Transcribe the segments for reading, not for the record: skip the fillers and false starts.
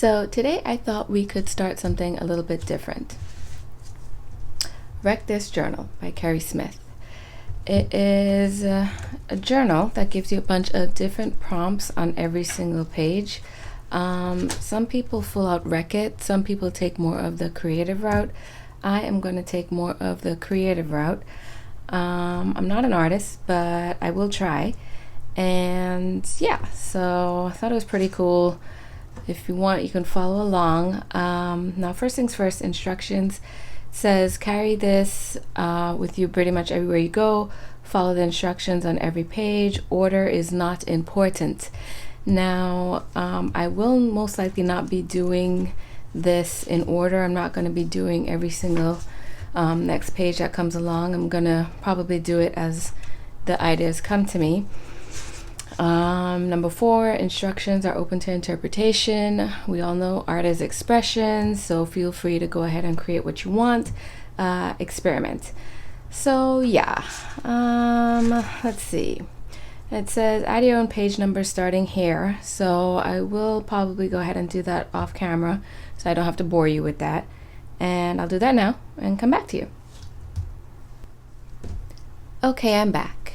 So today I thought we could start something a little bit different. Wreck This Journal by Carrie Smith. It is a journal that gives you a bunch of different prompts on every single page. Some people full out wreck it. Some people take more of the creative route. I am going to take more of the creative route. I'm not an artist, but I will try. And yeah, so I thought it was pretty cool. If you want, you can follow along. Now, first things first, instructions. Says carry this with you pretty much everywhere you go. Follow the instructions on every page. Order is not important. Now, I will most likely not be doing this in order. I'm not going to be doing every single next page that comes along. I'm going to probably do it as the ideas come to me. Number 4, instructions are open to interpretation. We all know art is expression, so feel free to go ahead and create what you want. Experiment. So yeah, let's see. It says add your own page number starting here, so I will probably go ahead and do that off camera so I don't have to bore you with that, and I'll do that now and come back to you. Okay, I'm back.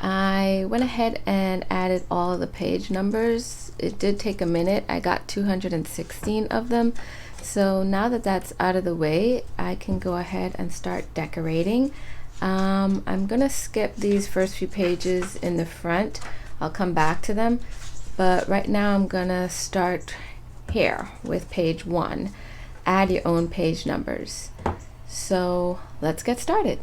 I went ahead and added all of the page numbers. It did take a minute. I got 216 of them. So now that that's out of the way, I can go ahead and start decorating. I'm gonna skip these first few pages in the front. I'll come back to them. But right now I'm gonna start here with page 1. Add your own page numbers. So let's get started.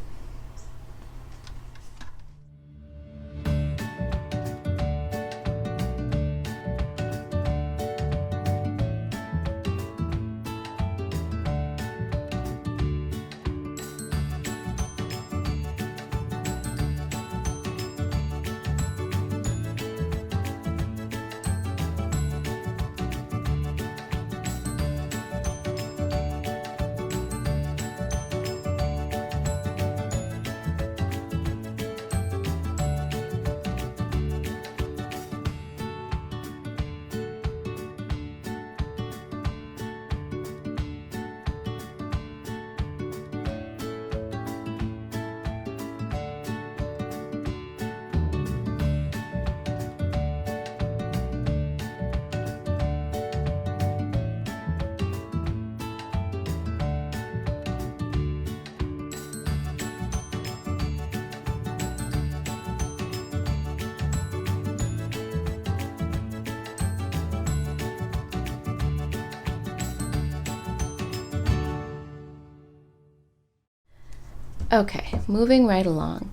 Okay, moving right along.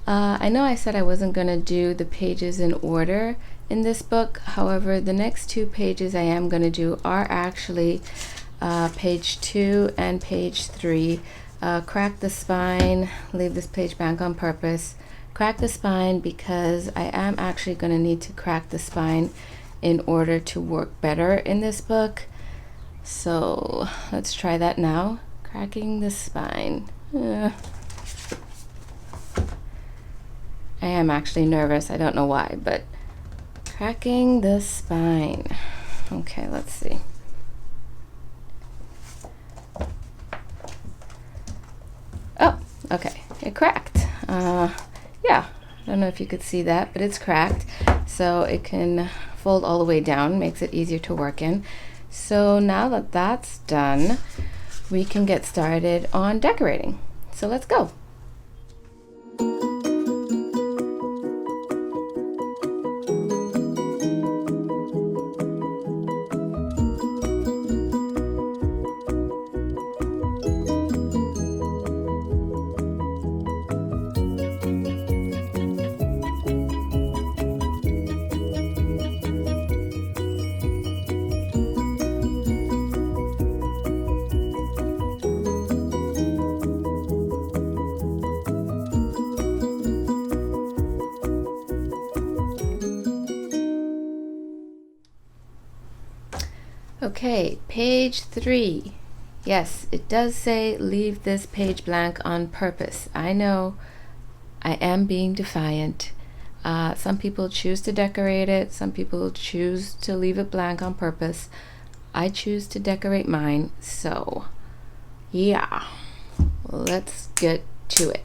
I know I said I wasn't going to do the pages in order in this book. However, the next 2 pages I am going to do are actually page 2 and page 3. Crack the spine, leave this page blank on purpose. Crack the spine because I am actually going to need to crack the spine in order to work better in this book. So let's try that now. Cracking the spine. I am actually nervous. I don't know why, but cracking the spine. Okay, let's see. Oh, okay, it cracked. Yeah, I don't know if you could see that, but it's cracked. So it can fold all the way down, makes it easier to work in. So now that that's done, we can get started on decorating. So let's go. Okay, page 3. Yes, it does say leave this page blank on purpose. I know I am being defiant. Some people choose to decorate it. Some people choose to leave it blank on purpose. I choose to decorate mine, so yeah, let's get to it.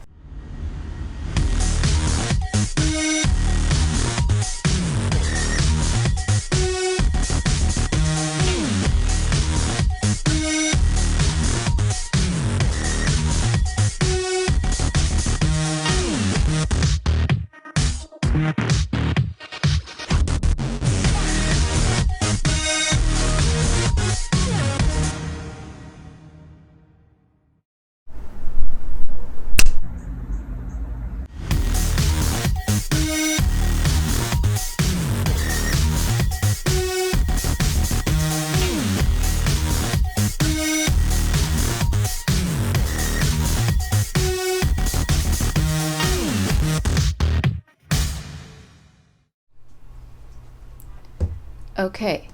Okay,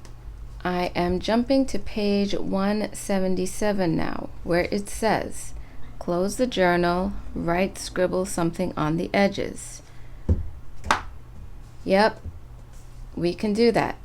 I am jumping to page 177 now, where it says, close the journal, scribble something on the edges. Yep, we can do that.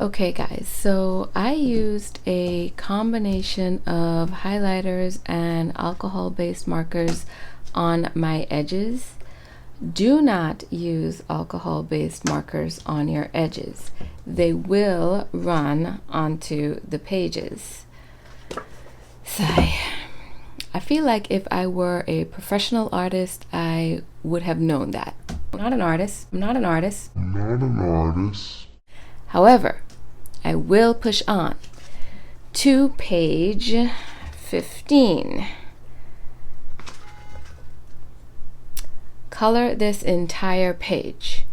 Okay guys, so I used a combination of highlighters and alcohol-based markers on my edges. Do not use alcohol-based markers on your edges. They will run onto the pages. So I feel like if I were a professional artist, I would have known that. I'm not an artist. I'm not an artist. I'm not an artist. However, I will push on to page 15. Color this entire page.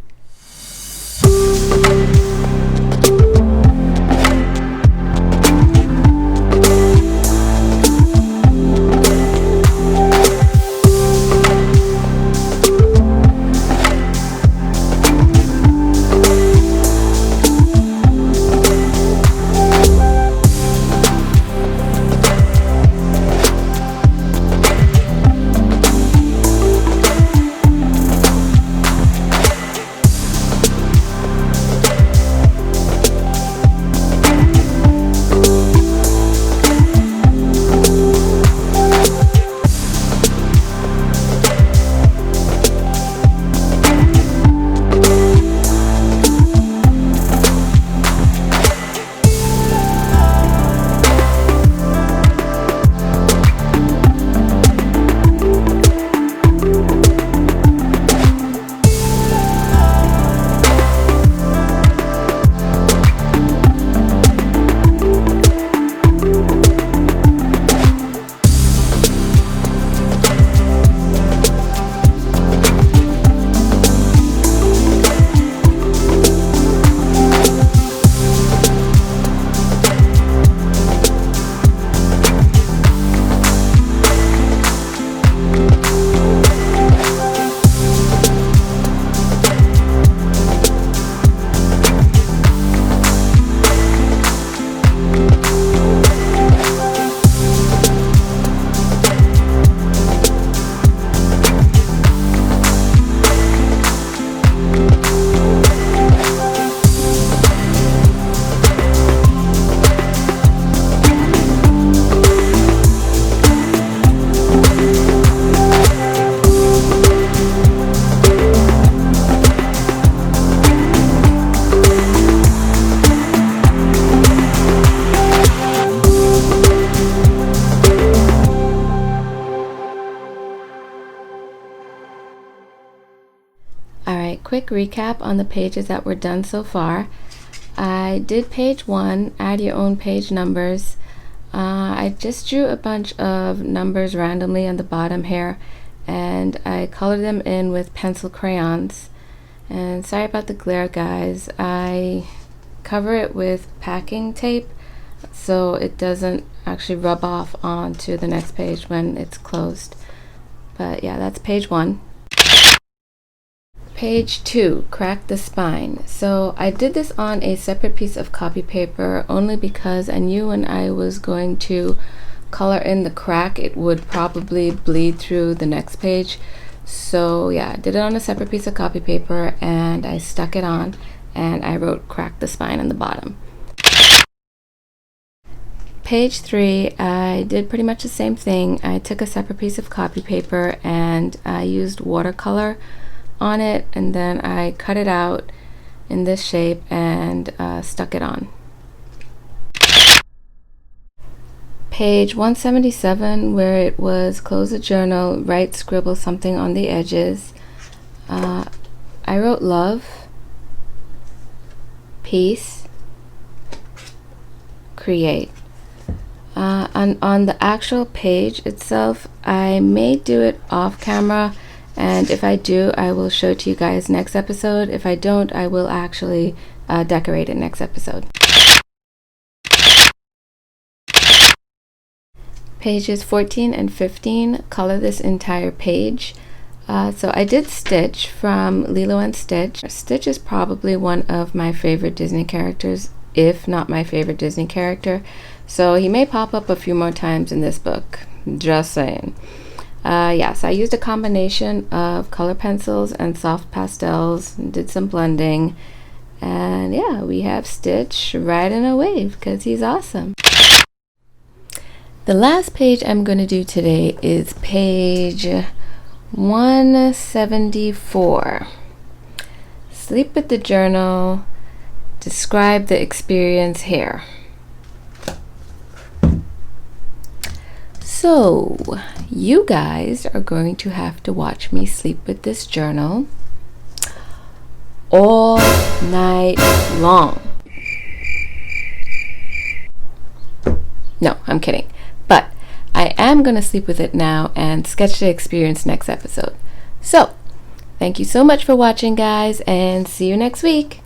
Alright, quick recap on the pages that were done so far. I did page 1, add your own page numbers. I just drew a bunch of numbers randomly on the bottom here, and I colored them in with pencil crayons. And sorry about the glare, guys. I cover it with packing tape so it doesn't actually rub off onto the next page when it's closed. But yeah, that's page 1. Page 2, crack the spine. So I did this on a separate piece of copy paper only because I knew when I was going to color in the crack it would probably bleed through the next page. So yeah, I did it on a separate piece of copy paper and I stuck it on and I wrote crack the spine on the bottom. Page 3, I did pretty much the same thing. I took a separate piece of copy paper and I used watercolor on it, and then I cut it out in this shape and stuck it on. Page 177, where it was close the journal, write, scribble something on the edges. I wrote love, peace, create. On the actual page itself, I may do it off camera, and if I do, I will show it to you guys next episode. If I don't, I will actually decorate it next episode. Pages 14 and 15 color this entire page. So I did Stitch from Lilo and Stitch. Stitch is probably one of my favorite Disney characters, if not my favorite Disney character. So he may pop up a few more times in this book. Just saying. So I used a combination of color pencils and soft pastels and did some blending. And yeah, we have Stitch riding a wave because he's awesome. The last page I'm going to do today is page 174. Sleep with the journal. Describe the experience here. So, you guys are going to have to watch me sleep with this journal all night long. No, I'm kidding. But I am going to sleep with it now and sketch the experience next episode. So, thank you so much for watching, guys, and see you next week.